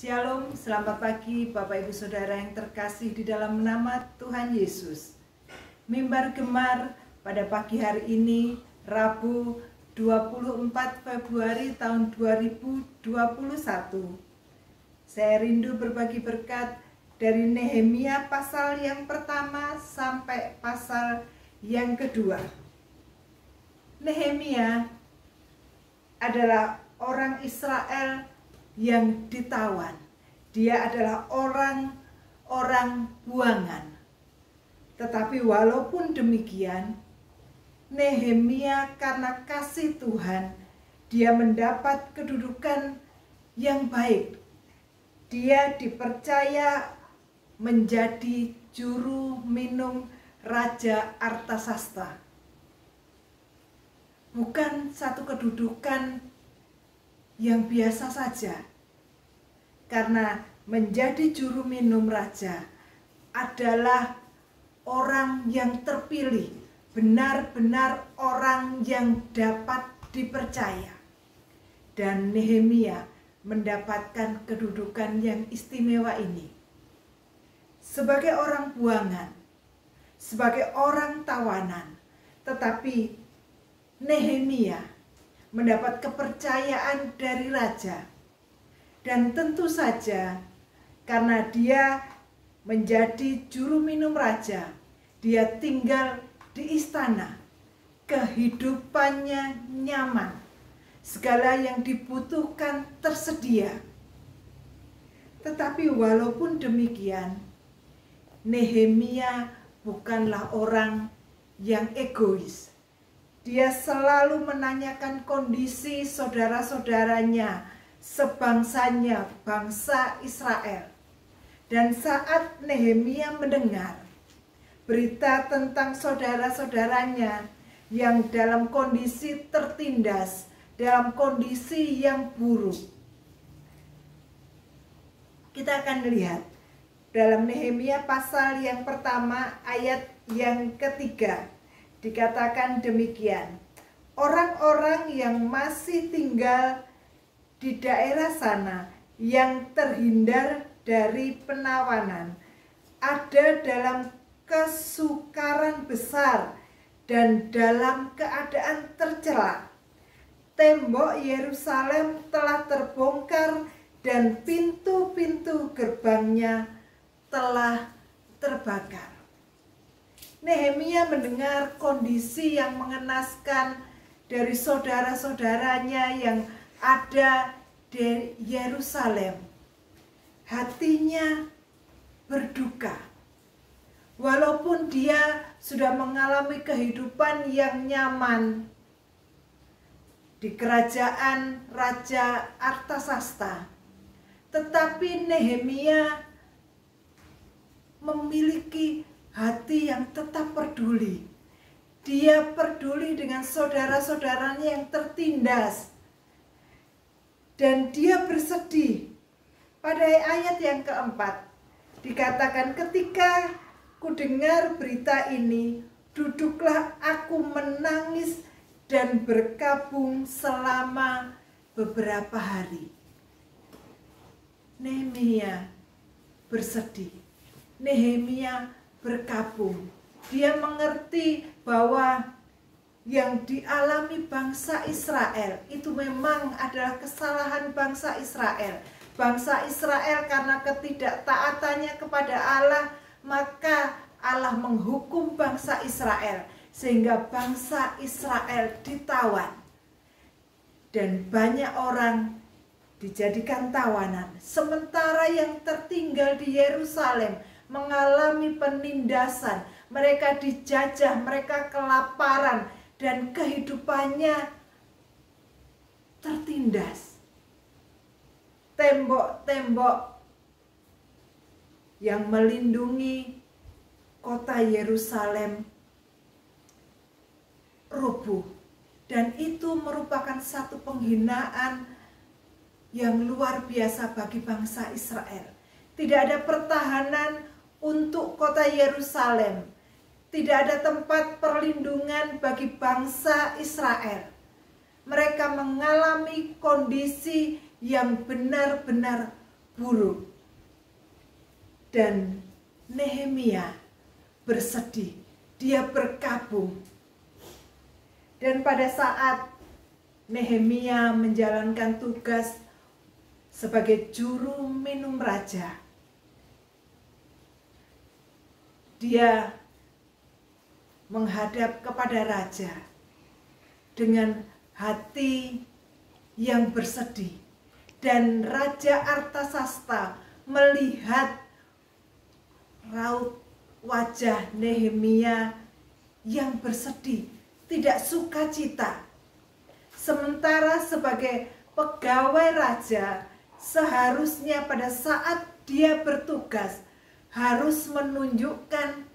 Shalom, selamat pagi Bapak Ibu Saudara yang terkasih di dalam nama Tuhan Yesus. Mimbar Gemar pada pagi hari ini, Rabu 24 Februari tahun 2021. Saya rindu berbagi berkat dari Nehemia pasal yang pertama sampai pasal yang kedua. Nehemia adalah orang Israel yang ditawan. Dia adalah orang buangan. Tetapi walaupun demikian, Nehemia karena kasih Tuhan, dia mendapat kedudukan yang baik. Dia dipercaya menjadi juru minum Raja Artasasta. Bukan satu kedudukan yang biasa saja, karena menjadi juru minum raja adalah orang yang terpilih, benar-benar orang yang dapat dipercaya. Dan Nehemia mendapatkan kedudukan yang istimewa ini. Sebagai orang buangan, sebagai orang tawanan, tetapi Nehemia mendapat kepercayaan dari raja. Dan tentu saja karena dia menjadi juru minum raja, dia tinggal di istana. Kehidupannya nyaman. Segala yang dibutuhkan tersedia. Tetapi walaupun demikian, Nehemia bukanlah orang yang egois. Dia selalu menanyakan kondisi saudara-saudaranya, sebangsanya, bangsa Israel. Dan saat Nehemia mendengar berita tentang saudara-saudaranya yang dalam kondisi tertindas, dalam kondisi yang buruk, kita akan lihat dalam Nehemia pasal yang pertama ayat yang ketiga. Dikatakan demikian, orang-orang yang masih tinggal di daerah sana yang terhindar dari penawanan ada dalam kesukaran besar dan dalam keadaan tercela. Tembok Yerusalem telah terbongkar dan pintu-pintu gerbangnya telah terbakar. Nehemia mendengar kondisi yang mengenaskan dari saudara-saudaranya yang ada di Yerusalem. Hatinya berduka. Walaupun dia sudah mengalami kehidupan yang nyaman di kerajaan Raja Artasasta, tetapi Nehemia memiliki hati yang tetap peduli. Dia peduli dengan saudara-saudaranya yang tertindas. Dan dia bersedih. Pada ayat yang keempat, dikatakan ketika ku dengar berita ini, duduklah aku menangis dan berkabung selama beberapa hari. Nehemia bersedih. Nehemia berkabung. Dia mengerti bahwa yang dialami bangsa Israel itu memang adalah kesalahan bangsa Israel. Bangsa Israel karena ketidaktaatannya kepada Allah, maka Allah menghukum bangsa Israel sehingga bangsa Israel ditawan. Dan banyak orang dijadikan tawanan. Sementara yang tertinggal di Yerusalem mengalami penindasan, mereka dijajah, mereka kelaparan, dan kehidupannya tertindas. Tembok-tembok yang melindungi kota Yerusalem rubuh, dan itu merupakan satu penghinaan yang luar biasa bagi bangsa Israel. Tidak ada pertahanan untuk kota Yerusalem. Tidak ada tempat perlindungan bagi bangsa Israel. Mereka mengalami kondisi yang benar-benar buruk. Dan Nehemia bersedih, dia berkabung. Dan pada saat Nehemia menjalankan tugas sebagai juru minum raja, dia menghadap kepada raja dengan hati yang bersedih. Dan Raja Artasasta melihat raut wajah Nehemia yang bersedih, tidak sukacita. Sementara sebagai pegawai raja, seharusnya pada saat dia bertugas harus menunjukkan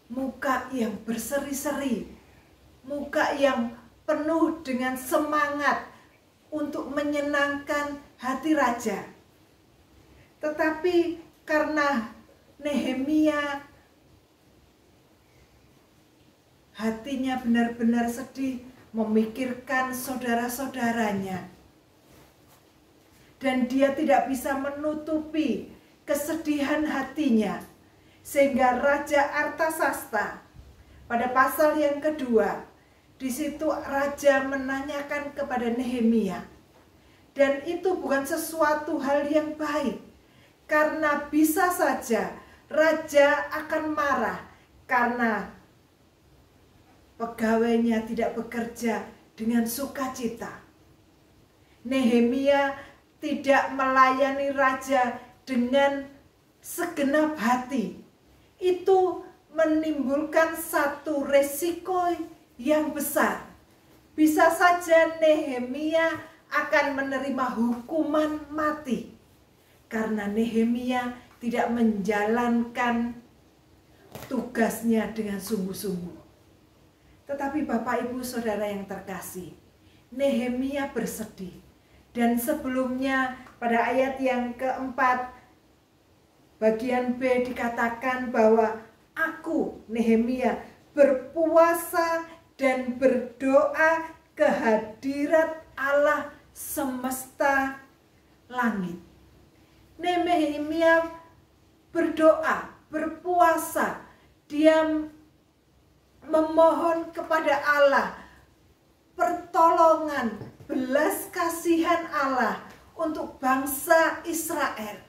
muka yang berseri-seri, muka yang penuh dengan semangat untuk menyenangkan hati raja. Tetapi karena Nehemia hatinya benar-benar sedih, memikirkan saudara-saudaranya, dan dia tidak bisa menutupi kesedihan hatinya, sehingga Raja Artasasta pada pasal yang kedua, di situ raja menanyakan kepada Nehemia, dan itu bukan sesuatu hal yang baik, karena bisa saja raja akan marah karena pegawainya tidak bekerja dengan sukacita. Nehemia tidak melayani raja dengan segenap hati. Itu menimbulkan satu resiko yang besar. Bisa saja Nehemia akan menerima hukuman mati karena Nehemia tidak menjalankan tugasnya dengan sungguh-sungguh. Tetapi Bapak Ibu Saudara yang terkasih, Nehemia bersedih. Dan sebelumnya pada ayat yang keempat, bagian B dikatakan bahwa aku, Nehemia, berpuasa dan berdoa kehadirat Allah semesta langit. Nehemia berdoa, berpuasa, dia memohon kepada Allah pertolongan, belas kasihan Allah untuk bangsa Israel.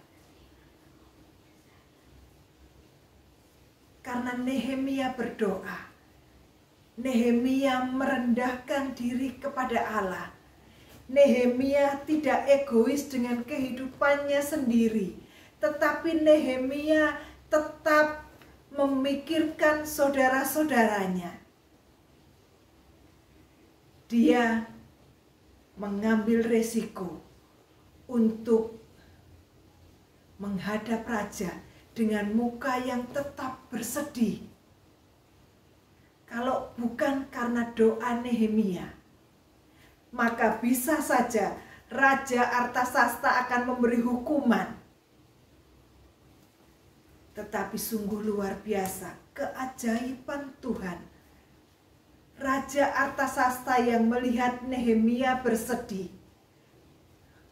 Karena Nehemia berdoa, Nehemia merendahkan diri kepada Allah. Nehemia tidak egois dengan kehidupannya sendiri, tetapi Nehemia tetap memikirkan saudara-saudaranya. Dia mengambil resiko untuk menghadap raja dengan muka yang tetap bersedih. Kalau bukan karena doa Nehemia, maka bisa saja Raja Artasasta akan memberi hukuman. Tetapi sungguh luar biasa keajaiban Tuhan. Raja Artasasta yang melihat Nehemia bersedih,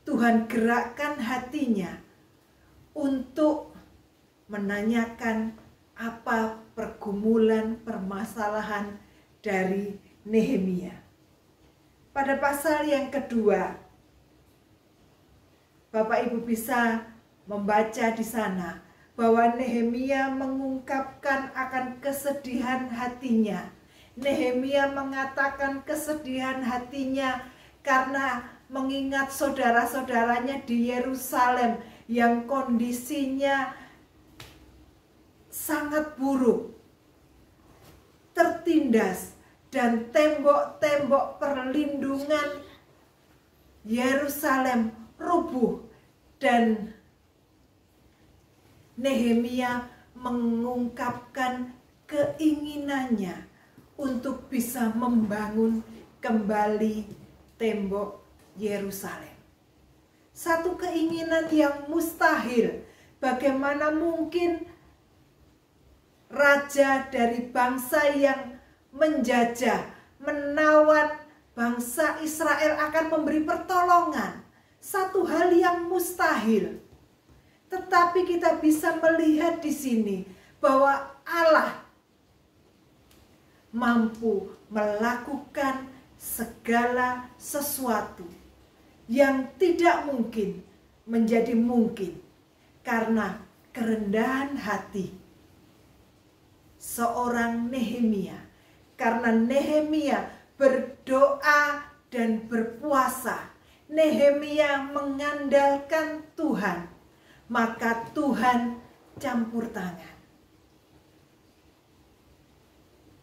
Tuhan gerakkan hatinya untuk menanyakan apa pergumulan permasalahan dari Nehemia. Pada pasal yang kedua, Bapak Ibu bisa membaca di sana bahwa Nehemia mengungkapkan akan kesedihan hatinya. Nehemia mengatakan kesedihan hatinya karena mengingat saudara-saudaranya di Yerusalem yang kondisinya sangat buruk, tertindas, dan tembok-tembok perlindungan Yerusalem rubuh. Dan Nehemia mengungkapkan keinginannya untuk bisa membangun kembali tembok Yerusalem. Satu keinginan yang mustahil. Bagaimana mungkin raja dari bangsa yang menjajah, menawan bangsa Israel akan memberi pertolongan? Satu hal yang mustahil. Tetapi kita bisa melihat di sini bahwa Allah mampu melakukan segala sesuatu yang tidak mungkin menjadi mungkin karena kerendahan hati seorang Nehemia. Karena Nehemia berdoa dan berpuasa, Nehemia mengandalkan Tuhan, maka Tuhan campur tangan.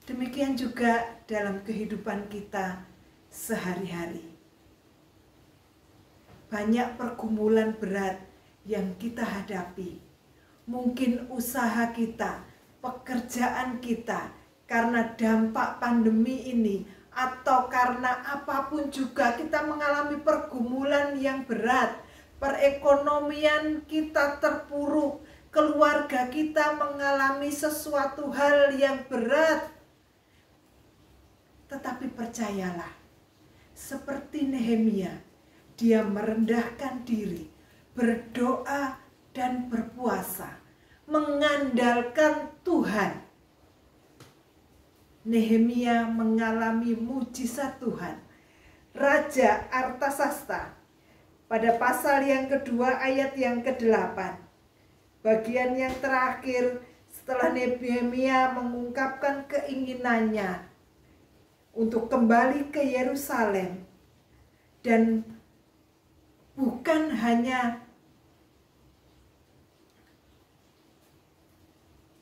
Demikian juga dalam kehidupan kita sehari-hari. Banyak pergumulan berat yang kita hadapi. Mungkin usaha kita, pekerjaan kita, karena dampak pandemi ini, atau karena apapun juga kita mengalami pergumulan yang berat. Perekonomian kita terpuruk, keluarga kita mengalami sesuatu hal yang berat. Tetapi percayalah, seperti Nehemia, dia merendahkan diri, berdoa dan berpuasa, mengandalkan Tuhan. Nehemia mengalami mujizat Tuhan. Raja Artasasta pada pasal yang kedua ayat yang ke-8, bagian yang terakhir setelah Nehemia mengungkapkan keinginannya untuk kembali ke Yerusalem, dan bukan hanya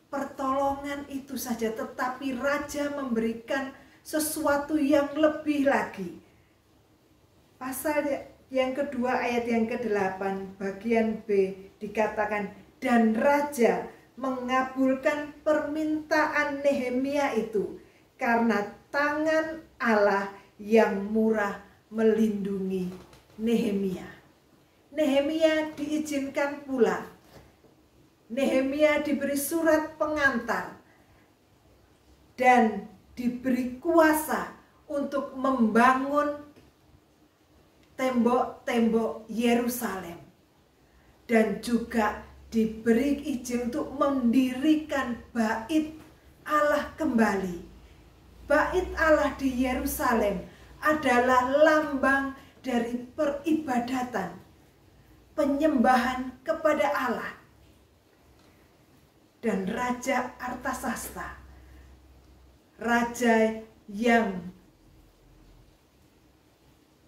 pertolongan itu saja, tetapi raja memberikan sesuatu yang lebih lagi. Pasal yang kedua ayat yang ke-8 bagian B dikatakan, dan raja mengabulkan permintaan Nehemia itu karena tangan Allah yang murah melindungi Nehemia. Nehemia diizinkan pula. Nehemia diberi surat pengantar dan diberi kuasa untuk membangun tembok-tembok Yerusalem, dan juga diberi izin untuk mendirikan bait Allah kembali. Bait Allah di Yerusalem adalah lambang dari peribadatan, penyembahan kepada Allah. Dan Raja Artasasta, raja yang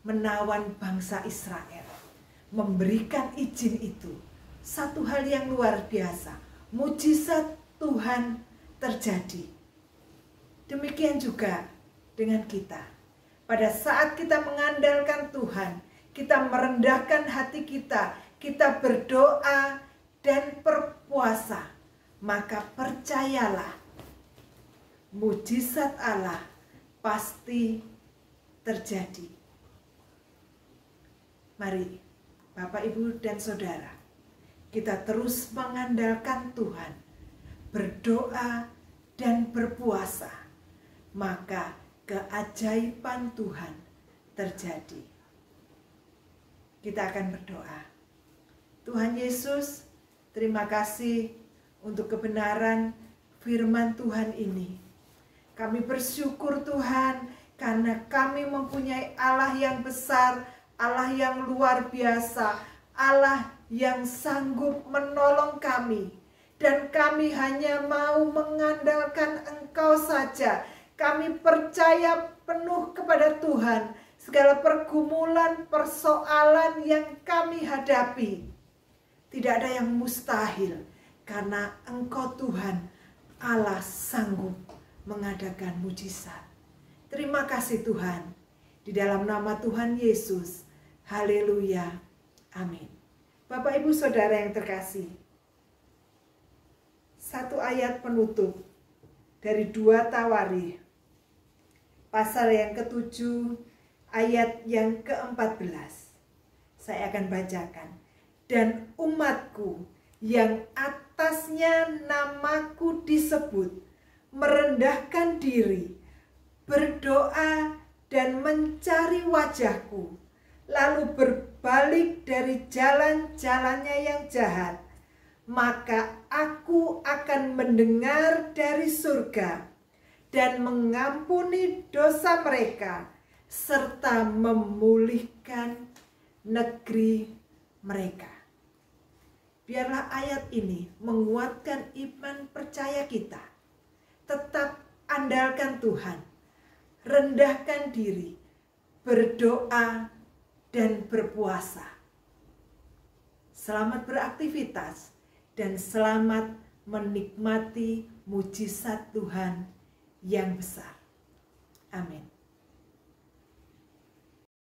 menawan bangsa Israel, memberikan izin itu. Satu hal yang luar biasa, mujizat Tuhan terjadi. Demikian juga dengan kita. Pada saat kita mengandalkan Tuhan, kita merendahkan hati kita, kita berdoa dan berpuasa, maka percayalah, mujizat Allah pasti terjadi. Mari Bapak, Ibu, dan Saudara, kita terus mengandalkan Tuhan, berdoa dan berpuasa, maka keajaiban Tuhan terjadi. Kita akan berdoa. Tuhan Yesus, terima kasih untuk kebenaran firman Tuhan ini. Kami bersyukur Tuhan, karena kami mempunyai Allah yang besar, Allah yang luar biasa, Allah yang sanggup menolong kami. Dan kami hanya mau mengandalkan Engkau saja. Kami percaya penuh kepada Tuhan. Segala pergumulan, persoalan yang kami hadapi, tidak ada yang mustahil, karena Engkau Tuhan Allah sanggup mengadakan mujizat. Terima kasih Tuhan. Di dalam nama Tuhan Yesus. Haleluya. Amin. Bapak, Ibu, Saudara yang terkasih, satu ayat penutup dari 2 Tawarikh pasal yang ke-7 ayat yang ke-14. Saya akan bacakan. Dan umatku yang atasnya namaku disebut, merendahkan diri, berdoa dan mencari wajahku, lalu berbalik dari jalan-jalannya yang jahat, maka aku akan mendengar dari surga dan mengampuni dosa mereka serta memulihkan negeri mereka. Biarlah ayat ini menguatkan iman percaya kita. Tetap andalkan Tuhan, rendahkan diri, berdoa dan berpuasa. Selamat beraktivitas dan selamat menikmati mujizat Tuhan yang besar. Amin.